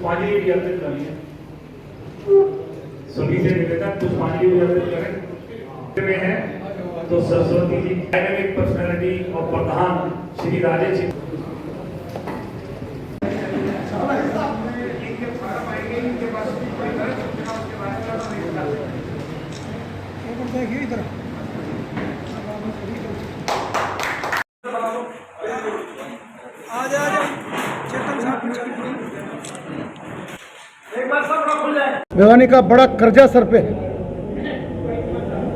पुष्पांजलि भी अर्पित करनी है। सभी से निवेदन पुष्पांजलि भी अर्पित करें में है तो सरस्वती जी डायनेमिक पर्सनालिटी और प्रधान श्री राजेश जी भिवानी का बड़ा कर्जा सर पे है।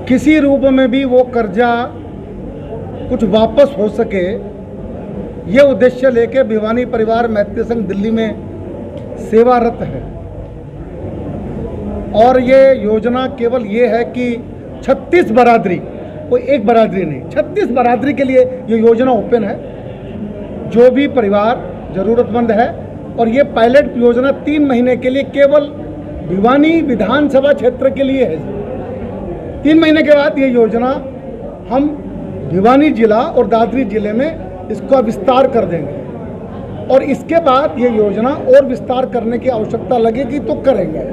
किसी रूप में भी वो कर्जा कुछ वापस हो सके, ये उद्देश्य लेके भिवानी परिवार मैत्री संघ दिल्ली में सेवारत है। और ये योजना केवल ये है कि 36 बरादरी, कोई एक बरादरी नहीं, 36 बरादरी के लिए ये योजना ओपन है। जो भी परिवार ज़रूरतमंद है, और ये पायलट योजना 3 महीने के लिए केवल भिवानी विधानसभा क्षेत्र के लिए है। 3 महीने के बाद ये योजना हम भिवानी जिला और दादरी जिले में इसका विस्तार कर देंगे, और इसके बाद ये योजना और विस्तार करने की आवश्यकता लगेगी तो करेंगे।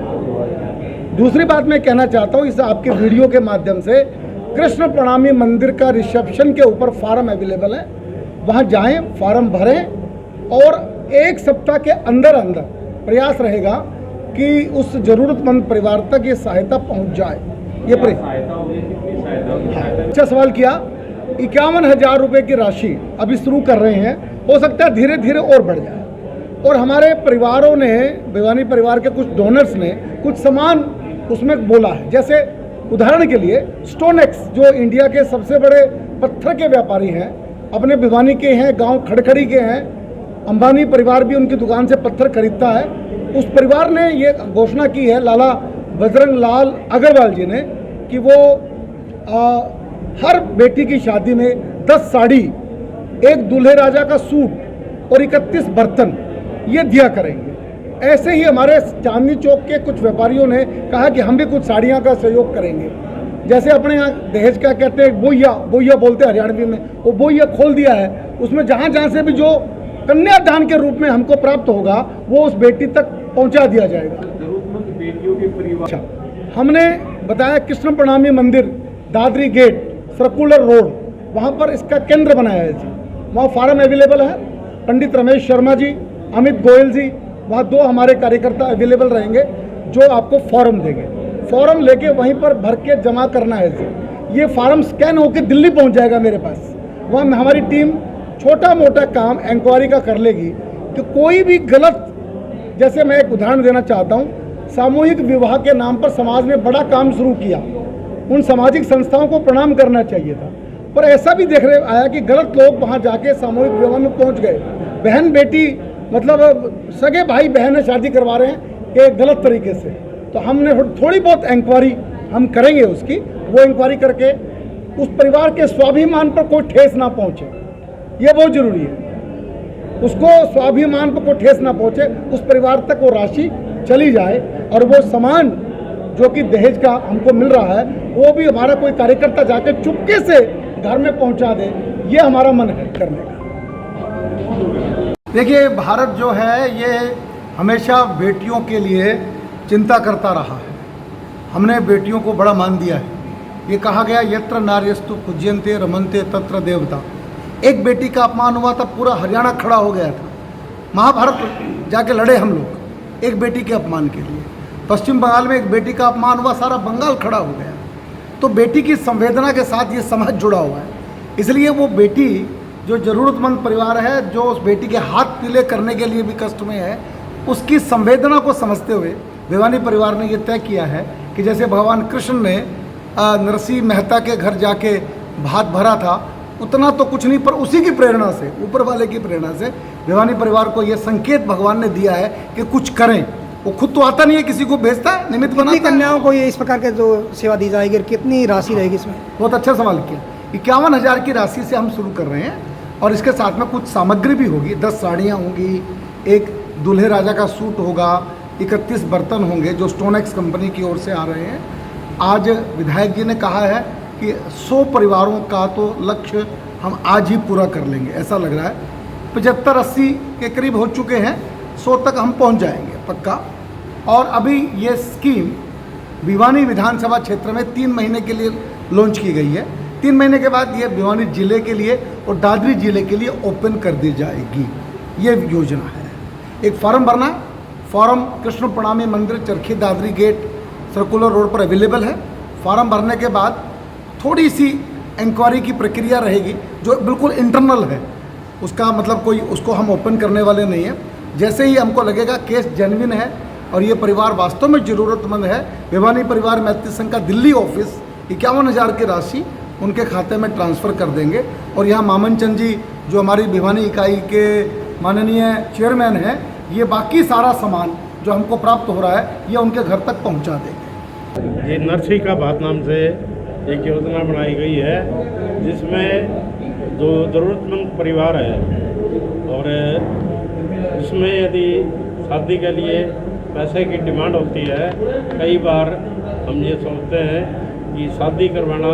दूसरी बात मैं कहना चाहता हूँ, इस आपके वीडियो के माध्यम से, कृष्ण प्रणामी मंदिर का रिसेप्शन के ऊपर फार्म अवेलेबल है, वहाँ जाएं, फार्म भरें, और 1 सप्ताह के अंदर अंदर प्रयास रहेगा कि उस ज़रूरतमंद परिवार तक ये सहायता पहुंच जाए। ये अच्छा सवाल किया। 51,000 रुपये की राशि अभी शुरू कर रहे हैं, हो सकता है धीरे धीरे और बढ़ जाए। और हमारे परिवारों ने, भिवानी परिवार के कुछ डोनर्स ने कुछ सामान उसमें बोला है। जैसे उदाहरण के लिए स्टोनेक्स, जो इंडिया के सबसे बड़े पत्थर के व्यापारी हैं, अपने भिवानी के हैं, गाँव खड़खड़ी के हैं, अंबानी परिवार भी उनकी दुकान से पत्थर खरीदता है। उस परिवार ने ये घोषणा की है, लाला बजरंग लाल अग्रवाल जी ने, कि वो हर बेटी की शादी में 10 साड़ी, 1 दूल्हे राजा का सूट और 31 बर्तन ये दिया करेंगे। ऐसे ही हमारे चांदनी चौक के कुछ व्यापारियों ने कहा कि हम भी कुछ साड़ियाँ का सहयोग करेंगे। जैसे अपने यहाँ दहेज क्या कहते हैं, बोइया, बोइया बोलते हैं हरियाणवी में, वो बोइया खोल दिया है। उसमें जहाँ जहाँ से भी जो कन्यादान के रूप में हमको प्राप्त होगा, वो उस बेटी तक पहुंचा दिया जाएगा। जरूरतमंद बेटियों के परिवार। अच्छा, हमने बताया कृष्ण प्रणामी मंदिर, दादरी गेट, सर्कुलर रोड, वहाँ पर इसका केंद्र बनाया है जी। वहाँ फार्म अवेलेबल है। पंडित रमेश शर्मा जी, अमित गोयल जी, वहाँ 2 हमारे कार्यकर्ता अवेलेबल रहेंगे जो आपको फॉर्म देंगे। फॉर्म लेके वहीं पर भर के जमा करना है जी। ये फार्म स्कैन होकर दिल्ली पहुँच जाएगा मेरे पास। वहाँ हमारी टीम छोटा मोटा काम इंक्वायरी का कर लेगी कि कोई भी गलत, जैसे मैं एक उदाहरण देना चाहता हूँ, सामूहिक विवाह के नाम पर समाज ने बड़ा काम शुरू किया। उन सामाजिक संस्थाओं को प्रणाम करना चाहिए था, पर ऐसा भी देखने आया कि गलत लोग वहाँ जाके सामूहिक विवाह में पहुँच गए। बहन बेटी, मतलब सगे भाई बहन शादी करवा रहे हैं कि गलत तरीके से। तो हमने थोड़ी बहुत इंक्वायरी हम करेंगे उसकी। वो इंक्वायरी करके उस परिवार के स्वाभिमान पर कोई ठेस ना पहुँचे, ये बहुत जरूरी है। उसको स्वाभिमान पर कोई ठेस ना पहुँचे, उस परिवार तक वो राशि चली जाए, और वो सामान जो कि दहेज का हमको मिल रहा है, वो भी हमारा कोई कार्यकर्ता जाके चुपके से घर में पहुँचा दे। ये हमारा मन है करने का। देखिए, भारत जो है ये हमेशा बेटियों के लिए चिंता करता रहा है। हमने बेटियों को बड़ा मान दिया है। ये कहा गया, यत्र नार्यस्तु पूज्यन्ते रमन्ते तत्र देवता। एक बेटी का अपमान हुआ था, पूरा हरियाणा खड़ा हो गया था। महाभारत जाके लड़े हम लोग एक बेटी के अपमान के लिए। पश्चिम बंगाल में एक बेटी का अपमान हुआ, सारा बंगाल खड़ा हो गया। तो बेटी की संवेदना के साथ ये समाज जुड़ा हुआ है। इसलिए वो बेटी जो ज़रूरतमंद परिवार है, जो उस बेटी के हाथ पीले करने के लिए भी कष्ट में है, उसकी संवेदना को समझते हुए भिवानी परिवार ने ये तय किया है कि जैसे भगवान कृष्ण ने नरसिंह मेहता के घर जाके भात भरा था, उतना तो कुछ नहीं, पर उसी की प्रेरणा से, ऊपर वाले की प्रेरणा से भिवानी परिवार को ये संकेत भगवान ने दिया है कि कुछ करें। वो खुद तो आता नहीं है, किसी को भेजता है, निमित्त बनाता है। कन्याओं को ये इस प्रकार के जो सेवा दी जाएगी, कितनी राशि रहेगी इसमें? बहुत अच्छा सवाल किया। 51,000 की राशि से हम शुरू कर रहे हैं, और इसके साथ में कुछ सामग्री भी होगी। 10 साड़ियाँ होंगी, एक दूल्हे राजा का सूट होगा, 31 बर्तन होंगे जो स्टोनेक्स कंपनी की ओर से आ रहे हैं। आज विधायक जी ने कहा है कि 100 परिवारों का तो लक्ष्य हम आज ही पूरा कर लेंगे, ऐसा लग रहा है। 75-80 के करीब हो चुके हैं, 100 तक हम पहुंच जाएंगे। पक्का। और अभी ये स्कीम भिवानी विधानसभा क्षेत्र में 3 महीने के लिए लॉन्च की गई है। 3 महीने के बाद ये भिवानी जिले के लिए और दादरी जिले के लिए ओपन कर दी जाएगी, ये योजना है। एक फॉर्म भरना, फॉर्म कृष्ण प्रणामी मंदिर Charkhi Dadri gate circular road पर अवेलेबल है। फॉर्म भरने के बाद थोड़ी सी इंक्वायरी की प्रक्रिया रहेगी जो बिल्कुल इंटरनल है, उसका मतलब कोई उसको हम ओपन करने वाले नहीं हैं। जैसे ही हमको लगेगा केस जेन्युइन है और ये परिवार वास्तव में ज़रूरतमंद है, भिवानी परिवार मैत्री संघ का दिल्ली ऑफिस 51,000 की राशि उनके खाते में ट्रांसफ़र कर देंगे। और यहाँ मामन चंद जी जो हमारी भिवानी इकाई के माननीय चेयरमैन हैं, ये बाकी सारा सामान जो हमको प्राप्त हो रहा है ये उनके घर तक पहुँचा देंगे। ये नरसी का बात नाम से एक योजना बनाई गई है जिसमें जो ज़रूरतमंद परिवार है और इसमें यदि शादी के लिए पैसे की डिमांड होती है, कई बार हम ये सोचते हैं कि शादी करवाना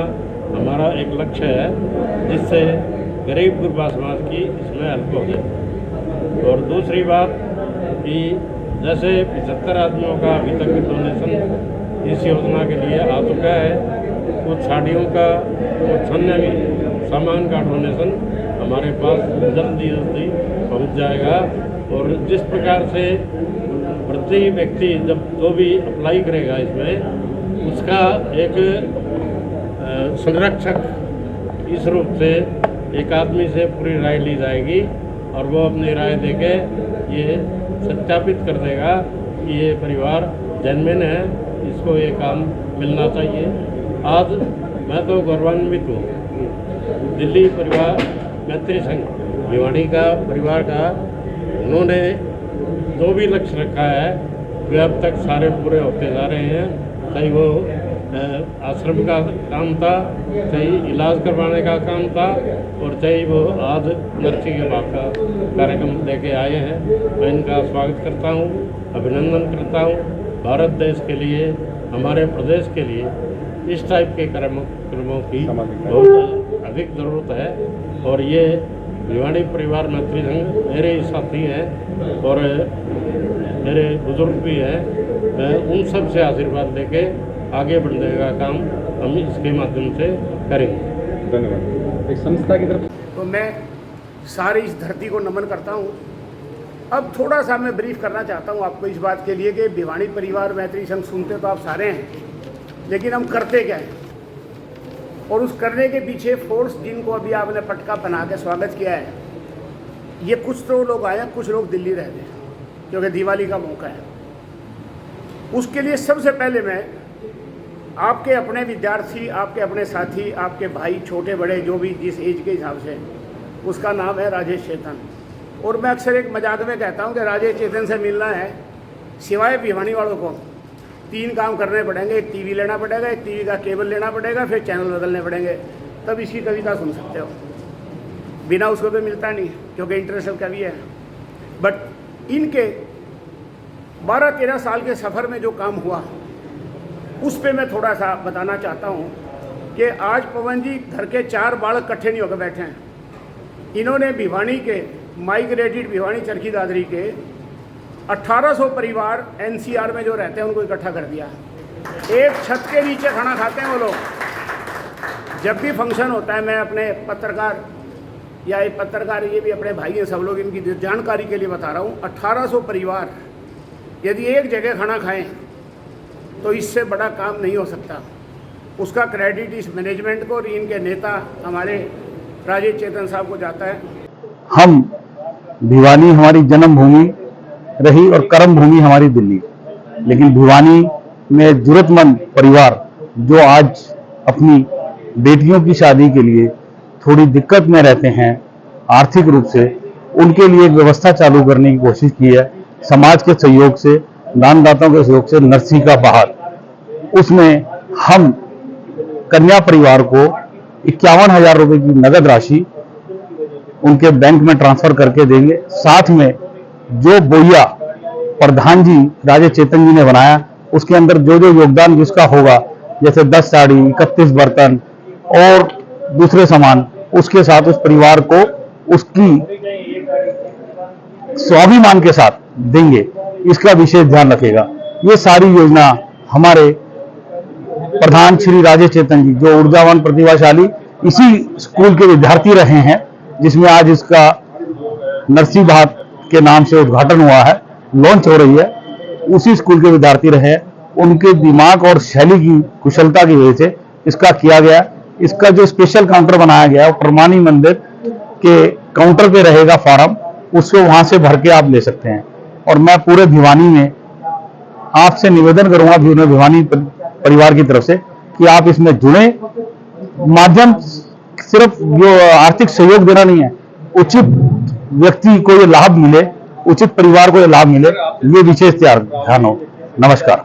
हमारा एक लक्ष्य है जिससे गरीब गुरबा समाज की इसमें हेल्प हो जाए। और दूसरी बात कि जैसे 75 आदमियों का अभी तक डोनेशन इस योजना के लिए आ चुका है, कुछ साड़ियों का कुछ अन्य भी सामान का डोनेशन हमारे पास जल्दी पहुंच जाएगा। और जिस प्रकार से प्रति व्यक्ति जब जो भी अप्लाई करेगा इसमें उसका एक संरक्षक इस रूप से एक आदमी से पूरी राय ली जाएगी और वो अपनी राय देके ये सत्यापित कर देगा कि ये परिवार जेन्युइन है, इसको ये काम मिलना चाहिए। आज मैं तो गौरवान्वित हूँ दिल्ली परिवार मैत्री संघ भिवानी का परिवार का, उन्होंने जो भी लक्ष्य रखा है वे अब तक सारे पूरे होते जा रहे हैं। चाहे वो आश्रम का काम था, चाहे इलाज करवाने का काम था और चाहे वो आज नर्सी के बाप का कार्यक्रम लेके आए हैं। मैं इनका स्वागत करता हूँ, अभिनंदन करता हूँ। भारत देश के लिए, हमारे प्रदेश के लिए इस टाइप के कार्यक्रमों की बहुत अधिक ज़रूरत है। और ये भिवानी परिवार मैत्री संघ मेरे ही साथी हैं और मेरे बुजुर्ग भी हैं। मैं उन सब से आशीर्वाद लेके आगे बढ़ने का काम हम इसके माध्यम से करेंगे। धन्यवाद। एक संस्था की तरफ तो मैं सारी इस धरती को नमन करता हूँ। अब थोड़ा सा मैं ब्रीफ करना चाहता हूँ आपको इस बात के लिए कि भिवानी परिवार मैत्री संघ सुनते तो आप सारे हैं, लेकिन हम करते क्या हैं और उस करने के पीछे फोर्स जिनको अभी आपने पटका बना के स्वागत किया है, ये कुछ तो लोग आए हैं, कुछ लोग दिल्ली रहते हैं क्योंकि दिवाली का मौका है। उसके लिए सबसे पहले मैं आपके अपने विद्यार्थी, आपके अपने साथी, आपके भाई छोटे बड़े जो भी जिस एज के हिसाब से, उसका नाम है राजेश चेतन। और मैं अक्सर एक मजाक में कहता हूँ कि राजेश चेतन से मिलना है सिवाय भिवानी वालों को 3 काम करने पड़ेंगे। एक टीवी लेना पड़ेगा, एक टीवी का केबल लेना पड़ेगा, फिर चैनल बदलने पड़ेंगे, तब इसकी कविता सुन सकते हो। बिना उसको तो मिलता नहीं क्योंकि इंटरनेशनल कवि है। बट इनके 12-13 साल के सफ़र में जो काम हुआ उस पे मैं थोड़ा सा बताना चाहता हूँ कि आज पवन जी घर के 4 बालक इकट्ठे नहीं होकर बैठे हैं। इन्होंने भिवानी के माइग्रेटेड भिवानी चरखी दादरी के 1800 परिवार NCR में जो रहते हैं उनको इकट्ठा कर दिया। एक छत के नीचे खाना खाते हैं वो लोग। जब भी फंक्शन होता है मैं अपने पत्रकार या एक पत्रकार, ये भी अपने भाई हैं सब लोग, इनकी जानकारी के लिए बता रहा हूँ। 1800 परिवार यदि एक जगह खाना खाएं तो इससे बड़ा काम नहीं हो सकता। उसका क्रेडिट इस मैनेजमेंट को और इनके नेता हमारे राजेश चेतन साहब को जाता है। हम भिवानी हमारी जन्मभूमि रही और कर्म भूमि हमारी दिल्ली, लेकिन भिवानी में जरूरतमंद परिवार जो आज अपनी बेटियों की शादी के लिए थोड़ी दिक्कत में रहते हैं आर्थिक रूप से, उनके लिए एक व्यवस्था चालू करने की कोशिश की है समाज के सहयोग से, दानदाताओं के सहयोग से। नरसी का बाहर उसमें हम कन्या परिवार को 51,000 रुपए की नगद राशि उनके बैंक में ट्रांसफर करके देंगे। साथ में जो बोया प्रधान जी राजेश चेतन जी ने बनाया उसके अंदर जो जो योगदान जिसका होगा, जैसे 10 साड़ी, 31 बर्तन और दूसरे सामान, उसके साथ उस परिवार को उसकी स्वाभिमान के साथ देंगे। इसका विशेष ध्यान रखेगा। ये सारी योजना हमारे प्रधान श्री राजेश चेतन जी, जो ऊर्जावान प्रतिभाशाली इसी स्कूल के विद्यार्थी रहे हैं, जिसमें आज इसका नरसिंह भाट के नाम से उद्घाटन हुआ है, लॉन्च हो रही है, उसी स्कूल के विद्यार्थी रहे हैं। उनके दिमाग और शैली की कुशलता की वजह से इसका किया गया। इसका जो स्पेशल काउंटर बनाया गया है वो परमानी मंदिर के काउंटर पे रहेगा फॉर्म, उसको वहां से भर के आप ले सकते हैं। और मैं पूरे भिवानी में आपसे निवेदन करूंगा भिवानी परिवार की तरफ से कि आप इसमें जुड़े। माध्यम सिर्फ जो आर्थिक सहयोग देना नहीं है, उचित व्यक्ति को ये लाभ मिले, उचित परिवार को ये लाभ मिले, ये विशेष ध्यान हो। नमस्कार।